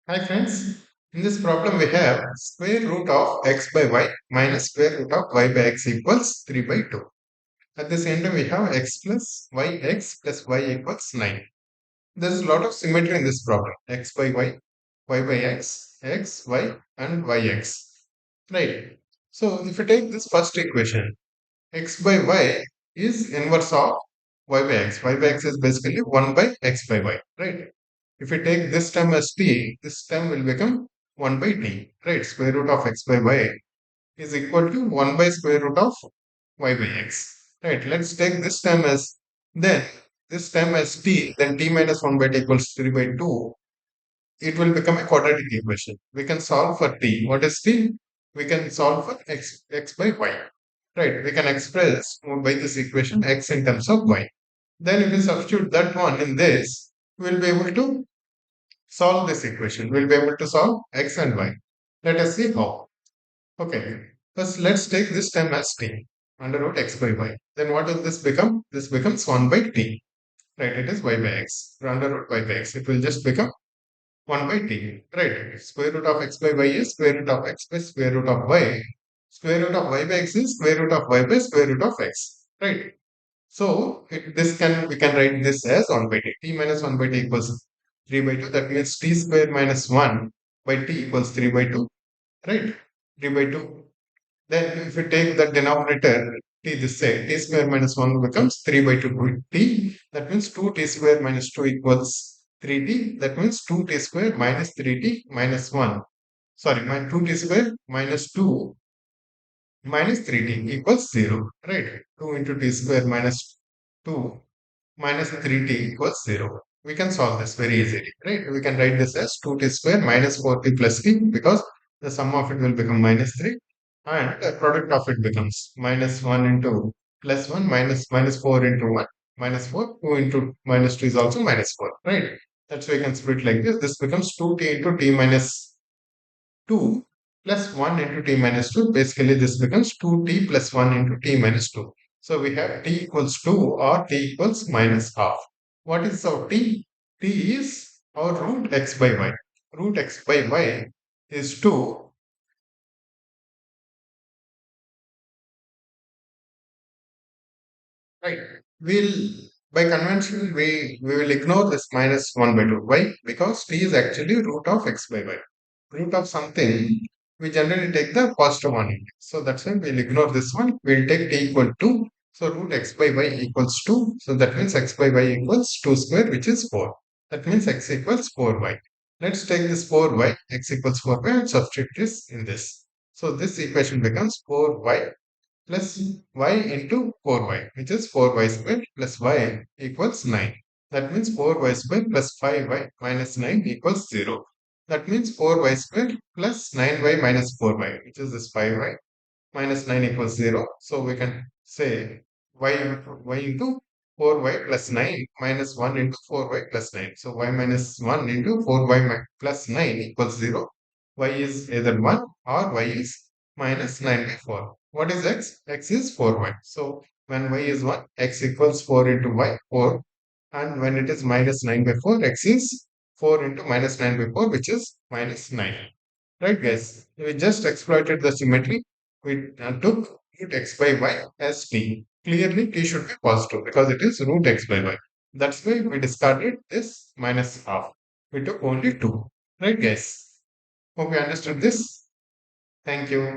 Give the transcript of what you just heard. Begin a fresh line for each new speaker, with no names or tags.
Hi friends, in this problem we have square root of x by y minus square root of y by x equals 3 by 2. At the same time we have x plus y equals 9. There is a lot of symmetry in this problem. X by y by x, y and yx. Right. So if you take this first equation, x by y is inverse of y by x. Y by x is basically 1 by x by y. Right. If we take this term as t, this term will become 1 by t, right? Square root of x by y is equal to 1 by square root of y by x, right? Let's take this term as, then this term as t, then t minus 1 by t equals 3 by 2. It will become a quadratic equation. We can solve for t. What is t? We can solve for x by y, right? We can express by this equation x in terms of y. Then if we substitute that one in this, we'll be able to solve this equation. We'll be able to solve x and y. Let us see how. Okay. First, let's take this term as t under root x by y. Then what will this become? This becomes 1 by t. Right? It is y by x. Under root y by x. It will just become 1 by t. Right? Square root of x by y is square root of x by square root of y. Square root of y by x is square root of y by square root of x. Right? So this can we can write this as 1 by t. T minus 1 by t equals 3 by 2. That means t square minus 1 by t equals 3 by 2. Right? 3 by 2. Then if we take the denominator t this side, t square minus 1 becomes 3 by 2 t. That means 2t square minus 2 equals 3t. That means 2t square minus 3t minus 1. Sorry, my 2t square minus 2 minus 3t equals 0. Right? 2 into t square minus 2 minus 3t equals 0. We can solve this very easily, right? We can write this as 2t square minus 4t plus t because the sum of it will become minus 3 and the product of it becomes minus 1 into plus 1 minus 4 into 1 minus 4. 2 into minus 2 is also minus 4, right? That's why we can split like this. This becomes 2t into t minus 2 plus 1 into t minus 2. Basically, this becomes 2t plus 1 into t minus 2. So we have t equals 2 or t equals minus half. What is our t? T is our root x by y. Root x by y is 2. Right. We'll by convention we will ignore this minus 1 by 2. Why? Because t is actually root of x by y. Root of something, we generally take the positive one in it. So that's why we'll ignore this one. We'll take t equal to, so root x by y equals 2. So that means x by y equals 2 square, which is 4. That means x equals 4y. Let's take this 4y, x equals 4y, and substitute this in this. So this equation becomes 4y plus y into 4y, which is 4y squared plus y equals 9. That means 4y squared plus 5y minus 9 equals 0. That means 4y squared plus 9y minus 4y, which is this 5y minus 9 equals 0. So we can say y into 4y plus 9 minus 1 into 4y plus 9. So y minus 1 into 4y plus 9 equals 0. Y is either 1 or y is minus 9 by 4. What is x? X is 4y. So when y is 1, x equals 4 into y, 4. And when it is minus 9 by 4, x is 4 into minus 9 by 4, which is minus 9. Right, guys? We just exploited the symmetry. We took root x by y as t. Clearly, t should be positive because it is root x by y. That's why we discarded this minus half. We took only 2. Right, guys? Hope you understood this. Thank you.